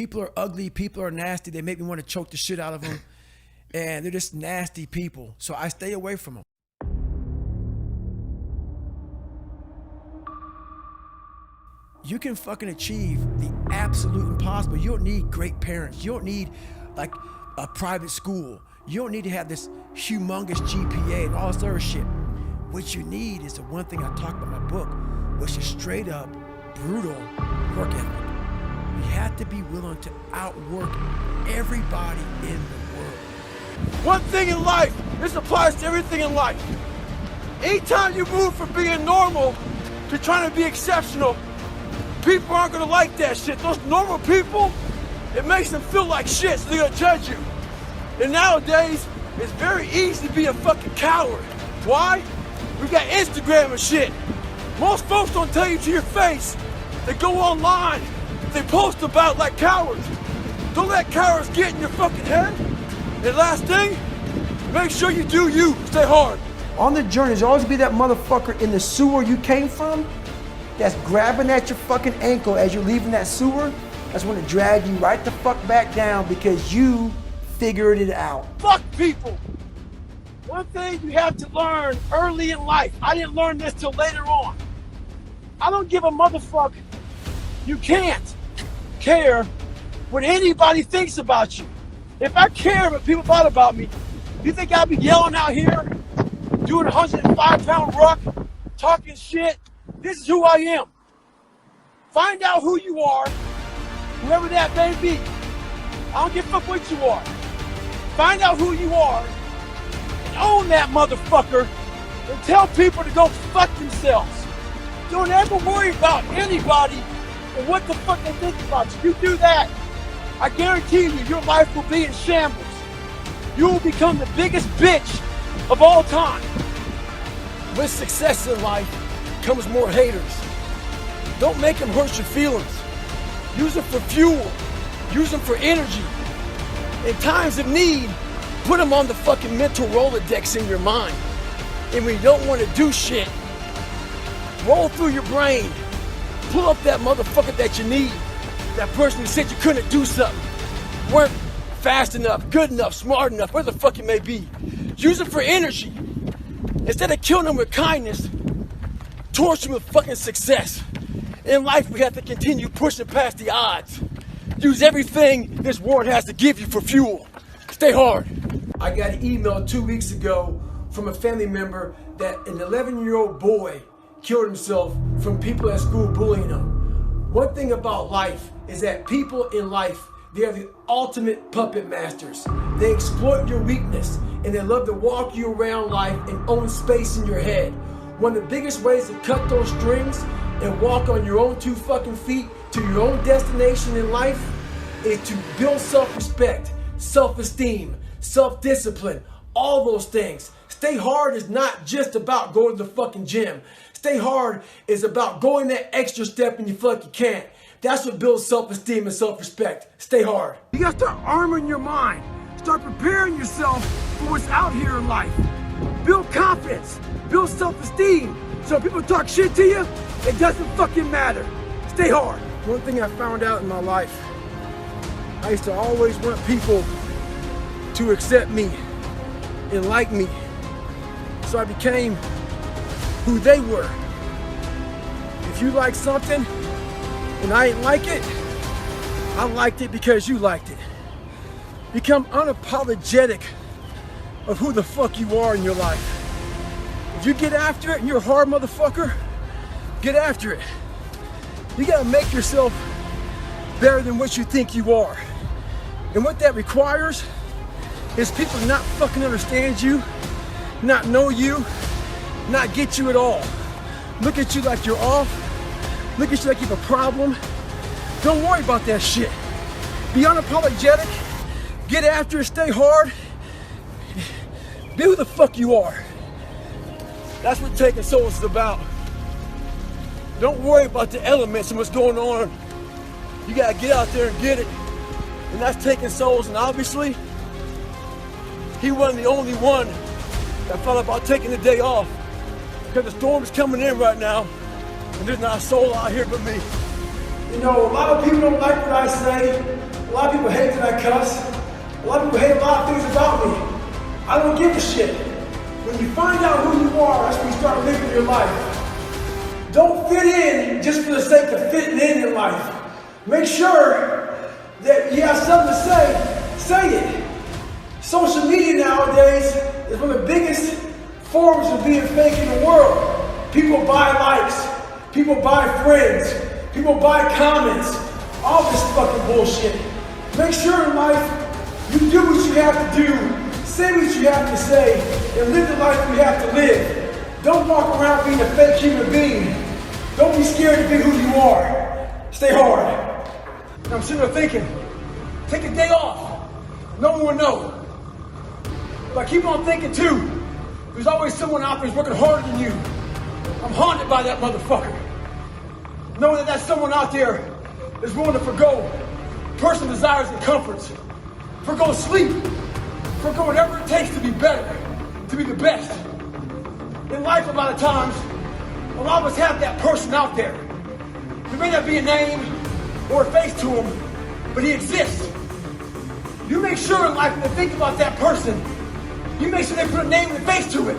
People are ugly. People are nasty. They make me want to choke the shit out of them. And they're just nasty people. So I stay away from them. You can fucking achieve the absolute impossible. You don't need great parents. You don't need like a private school. You don't need to have this humongous GPA and all this other shit. What you need is the one thing I talk about in my book, which is straight up, brutal work ethic. You have to be willing to outwork everybody in the world. One thing in life, this applies to everything in life. Anytime you move from being normal to trying to be exceptional, people aren't gonna like that shit. Those normal people, it makes them feel like shit, so they're gonna judge you. And nowadays, it's very easy to be a fucking coward. Why? We got Instagram and shit. Most folks don't tell you to your face. They go online, they post about like cowards. Don't let cowards get in your fucking head. And last thing, make sure you do you. Stay hard. On the journey, there's always be that motherfucker in the sewer you came from that's grabbing at your fucking ankle as you're leaving that sewer. That's when it drag you right the fuck back down because you figured it out. Fuck people. One thing you have to learn early in life. I didn't learn this till later on. I don't give a motherfucker. You can't care what anybody thinks about you. If I care what people thought about me, you think I'd be yelling out here, doing a 105-pound ruck, talking shit? This is who I am. Find out who you are, whoever that may be. I don't give a fuck what you are. Find out who you are and own that motherfucker and tell people to go fuck themselves. Don't ever worry about anybody and what the fuck they think about you. You do that, I guarantee you, your life will be in shambles. You will become the biggest bitch of all time. With success in life comes more haters. Don't make them hurt your feelings. Use them for fuel. Use them for energy. In times of need, put them on the fucking mental Rolodex in your mind. And when you don't want to do shit, roll through your brain. Pull up that motherfucker that you need. That person who said you couldn't do something. Weren't fast enough, good enough, smart enough, where the fuck it may be. Use it for energy. Instead of killing them with kindness, torch them with fucking success. In life, we have to continue pushing past the odds. Use everything this world has to give you for fuel. Stay hard. I got an email 2 weeks ago from a family member that an 11-year-old boy killed himself from people at school bullying him. One thing about life is that people in life, they are the ultimate puppet masters. They exploit your weakness and they love to walk you around life and own space in your head. One of the biggest ways to cut those strings and walk on your own 2 fucking feet to your own destination in life is to build self-respect, self-esteem, self-discipline, all those things. Stay hard is not just about going to the fucking gym. Stay hard is about going that extra step and you feel like you can't. That's what builds self-esteem and self-respect. Stay hard. You gotta start arming your mind. Start preparing yourself for what's out here in life. Build confidence, build self-esteem. So when people talk shit to you, it doesn't fucking matter. Stay hard. One thing I found out in my life, I used to always want people to accept me and like me. So I became who they were. If you like something and I ain't like it, I liked it because you liked it. Become unapologetic of who the fuck you are in your life. If you get after it and you're a hard motherfucker, get after it. You gotta make yourself better than what you think you are. And what that requires is people not fucking understand you, not know you, not get you at all. Look at you like you're off. Look at you like you have a problem. Don't worry about that shit. Be unapologetic. Get after it. Stay hard. Be who the fuck you are. That's what taking souls is about. Don't worry about the elements and what's going on. You gotta get out there and get it. And that's taking souls. And obviously, he wasn't the only one that thought about taking the day off. Because the storm is coming in right now, and there's not a soul out here but me. You know, a lot of people don't like what I say. A lot of people hate that I cuss. A lot of people hate a lot of things about me. I don't give a shit. When you find out who you are, that's when you start living your life. Don't fit in just for the sake of fitting in life. Make sure that you have something to say it. Social media nowadays is one of the biggest forms of being fake in the world. People buy likes, people buy friends, people buy comments, all this fucking bullshit. Make sure in life you do what you have to do, say what you have to say, and live the life you have to live. Don't walk around being a fake human being. Don't be scared to be who you are. Stay hard. And I'm sitting there thinking, take a day off. No one will know. But keep on thinking too. There's always someone out there who's working harder than you. I'm haunted by that motherfucker. Knowing that someone out there is willing to forgo personal desires and comforts, forgo sleep, forgo whatever it takes to be better, to be the best. In life, a lot of times, a lot of us have that person out there. There may not be a name or a face to him, but he exists. You make sure in life when you think about that person, you make sure they put a name and face to it.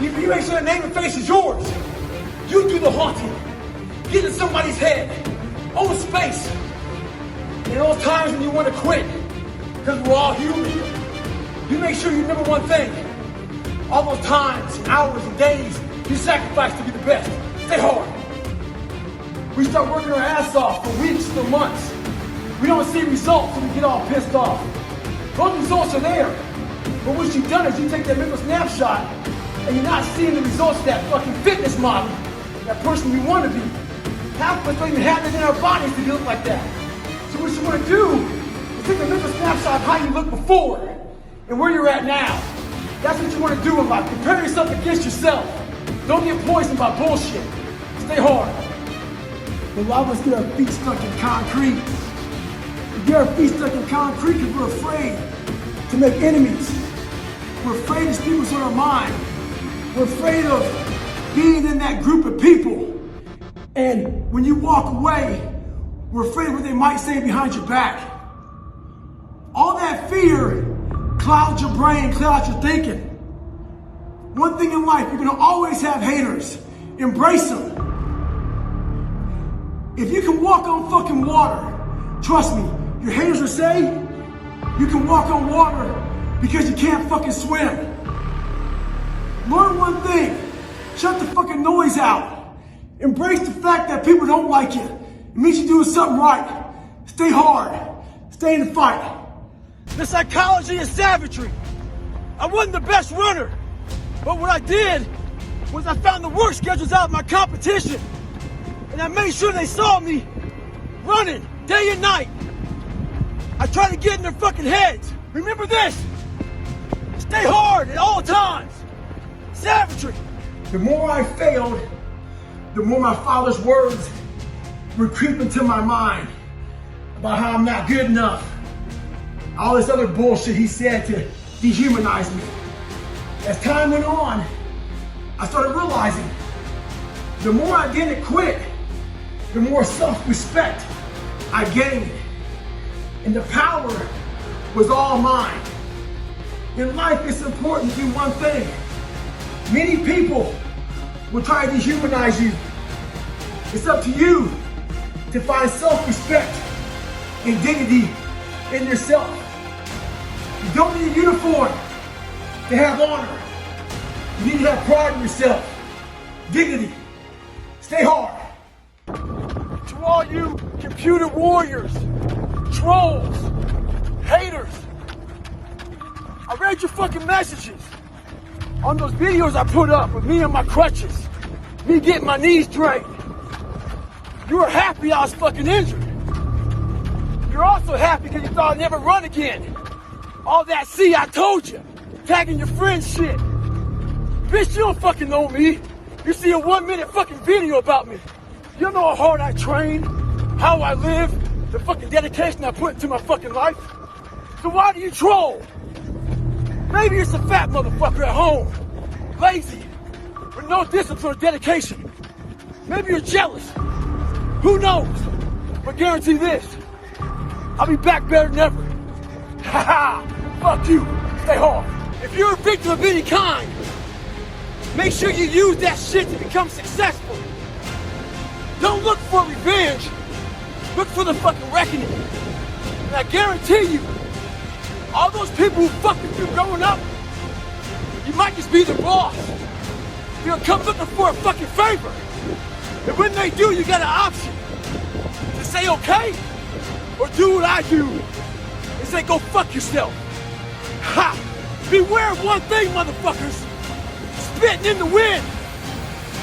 You make sure that name and face is yours. You do the haunting. Get in somebody's head. Own space. In those times when you want to quit, because we're all human, you make sure you remember one thing. All those times, and hours, and days you sacrifice to be the best. Stay hard. We start working our ass off for weeks, for months. We don't see results and we get all pissed off. Those results are there. But what you've done is you take that mental snapshot and you're not seeing the results of that fucking fitness model, that person you want to be. Half of us don't even have it in our bodies to look like that. So what you want to do is take a mental snapshot of how you looked before and where you're at now. That's what you want to do in life. Compare yourself against yourself. Don't get poisoned by bullshit. Stay hard. A lot of us get our feet stuck in concrete. We get our feet stuck in concrete because we're afraid to make enemies. We're afraid to speak what's on our mind. We're afraid of being in that group of people. And when you walk away, we're afraid of what they might say behind your back. All that fear clouds your brain, clouds your thinking. One thing in life, you're gonna always have haters. Embrace them. If you can walk on fucking water, trust me, your haters will say you can walk on water because you can't fucking swim. Learn one thing, shut the fucking noise out. Embrace the fact that people don't like you. It means you're doing something right. Stay hard, stay in the fight. The psychology is savagery. I wasn't the best runner, but what I did was I found the work schedules out of my competition, and I made sure they saw me running day and night. I tried to get in their fucking heads. Remember this, stay hard at all times. Savagery. The more I failed, the more my father's words would creep into my mind about how I'm not good enough. All this other bullshit he said to dehumanize me. As time went on, I started realizing the more I didn't quit, the more self-respect I gained. And the power was all mine. In life, it's important to do one thing. Many people will try to dehumanize you. It's up to you to find self-respect and dignity in yourself. You don't need a uniform to have honor. You need to have pride in yourself. Dignity. Stay hard. To all you computer warriors, trolls, haters, I read your fucking messages on those videos I put up with me on my crutches, me getting my knees drained. You were happy I was fucking injured. You're also happy because you thought I'd never run again. All that, see, I told you, tagging your friends shit. Bitch, you don't fucking know me. You see a 1 minute fucking video about me. You don't know how hard I train, how I live, the fucking dedication I put into my fucking life. So why do you troll? Maybe it's a fat motherfucker at home, lazy, with no discipline or dedication. Maybe you're jealous. Who knows? But guarantee this, I'll be back better than ever. Ha ha! Fuck you. Stay hard. If you're a victim of any kind, make sure you use that shit to become successful. Don't look for revenge. Look for the fucking reckoning. And I guarantee you, all those people who fucked with you growing up, you might just be the boss. They'll come looking for a fucking favor. And when they do, you got an option to say okay, or do what I do and say go fuck yourself. Ha! Beware of one thing, motherfuckers. Spitting in the wind.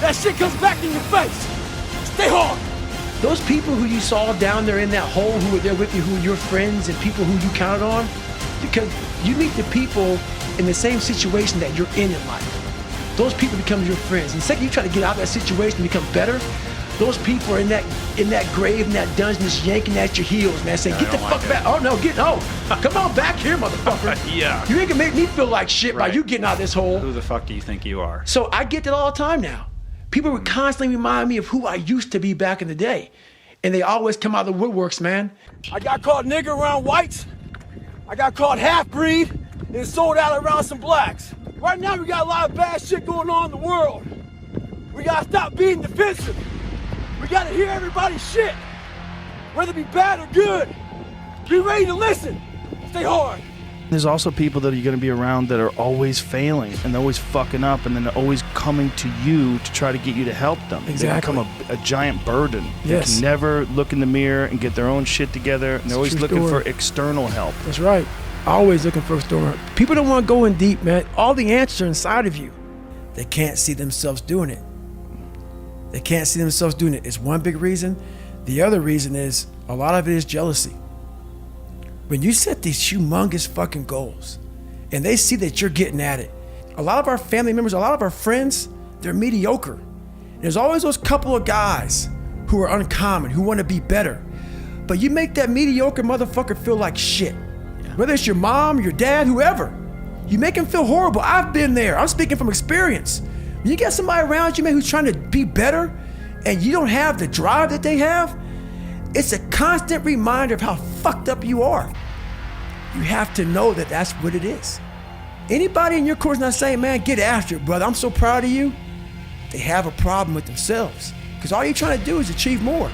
That shit comes back in your face. Stay hard. Those people who you saw down there in that hole who were there with you, who were your friends and people who you counted on, because you meet the people in the same situation that you're in life. Those people become your friends. And the second you try to get out of that situation and become better, those people are in that grave, in that dungeon, just yanking at your heels, man, saying, get the fuck back. Oh no, come on back here, motherfucker. Yeah. You ain't gonna make me feel like shit by you getting out of this hole. Who the fuck do you think you are? So I get that all the time now. People would constantly remind me of who I used to be back in the day. And they always come out of the woodworks, man. I got caught nigger around whites. I got caught half-breed and sold out around some blacks. Right now we got a lot of bad shit going on in the world. We gotta stop being defensive. We gotta hear everybody's shit. Whether it be bad or good. Be ready to listen. Stay hard. There's also people that are going to be around that are always failing and they're always fucking up and then they're always coming to you to try to get you to help them. Exactly. They become a giant burden. Yes. They can never look in the mirror and get their own shit together. And they're always looking for external help. That's right. Always looking for external help. People don't want to go in deep, man. All the answers are inside of you. They can't see themselves doing it. They can't see themselves doing it. It's one big reason. The other reason is a lot of it is jealousy. When you set these humongous fucking goals and they see that you're getting at it, a lot of our family members, a lot of our friends, they're mediocre. And there's always those couple of guys who are uncommon, who want to be better. But you make that mediocre motherfucker feel like shit. Whether it's your mom, your dad, whoever. You make him feel horrible. I've been there. I'm speaking from experience. When you got somebody around you, man, who's trying to be better and you don't have the drive that they have, it's a constant reminder of how fucked up you are. You have to know that that's what it is. Anybody in your course not saying, man, get after it, brother, I'm so proud of you, they have a problem with themselves. Because all you're trying to do is achieve more.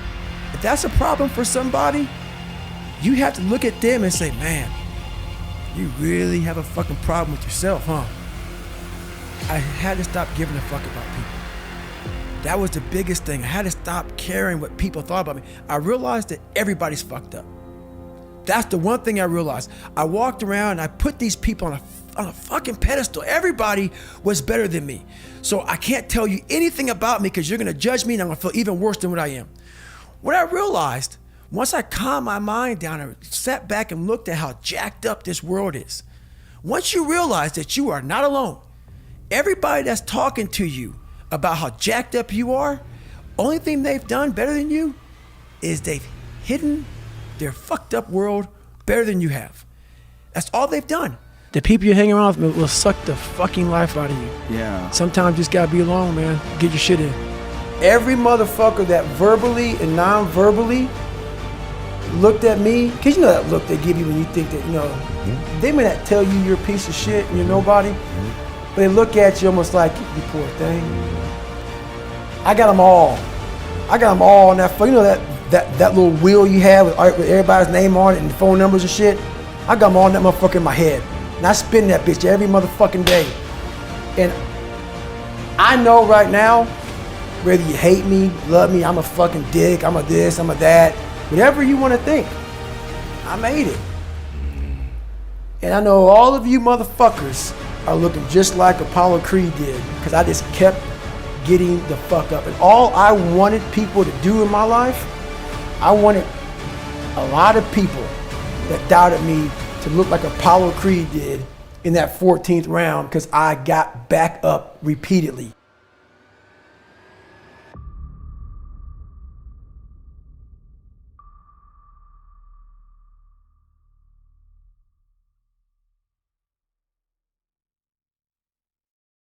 If that's a problem for somebody, you have to look at them and say, man, you really have a fucking problem with yourself, huh? I had to stop giving a fuck about people. That was the biggest thing. I had to stop caring what people thought about me. I realized that everybody's fucked up. That's the one thing I realized. I walked around and I put these people on a fucking pedestal. Everybody was better than me. So I can't tell you anything about me because you're gonna judge me and I'm gonna feel even worse than what I am. What I realized, once I calmed my mind down and sat back and looked at how jacked up this world is, once you realize that you are not alone, everybody that's talking to you about how jacked up you are, only thing they've done better than you is they've hidden their fucked up world better than you have. That's all they've done. The people you hang around with will suck the fucking life out of you. Yeah. Sometimes you just gotta be alone, man. Get your shit in. Every motherfucker that verbally and non-verbally looked at me, cause you know that look they give you when you think that, you know, they may not tell you you're a piece of shit and you're nobody, but they look at you almost like, you poor thing. I got them all. I got them all on that, you know that little wheel you have with everybody's name on it and phone numbers and shit? I got them all on that motherfucker in my head. And I spin that bitch every motherfucking day. And I know right now, whether you hate me, love me, I'm a fucking dick, I'm a this, I'm a that, whatever you want to think, I made it. And I know all of you motherfuckers are looking just like Apollo Creed did, because I just kept getting the fuck up. And all I wanted people to do in my life, I wanted a lot of people that doubted me to look like Apollo Creed did in that 14th round, because I got back up repeatedly.